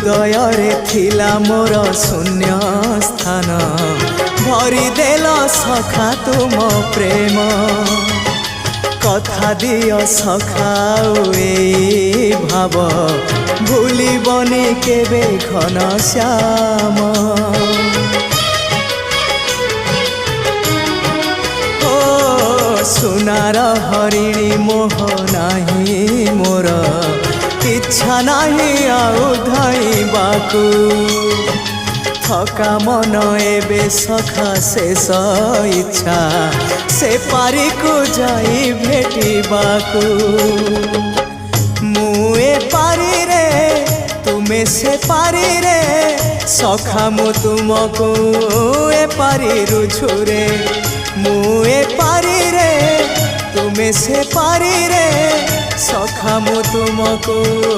हृदय रे थिला मोर शून्य स्थान भरी देल सखा तुम प्रेम कथा दियो सखाओ ए भाव भूलिबनी केबे घन श्याम सुनार हरिणी मोह नाही मोर इच्छा नहीं आउ धाइबाकू थका मन एबे सखा शेष इच्छा से पारी को जाई भेटिबाकू मुए पारी रे तुमे से पारी रे सखा मु तुमको ए पारी रुझुरे मुए पारी रे तुमे से पारी रे सखा मु तुमको।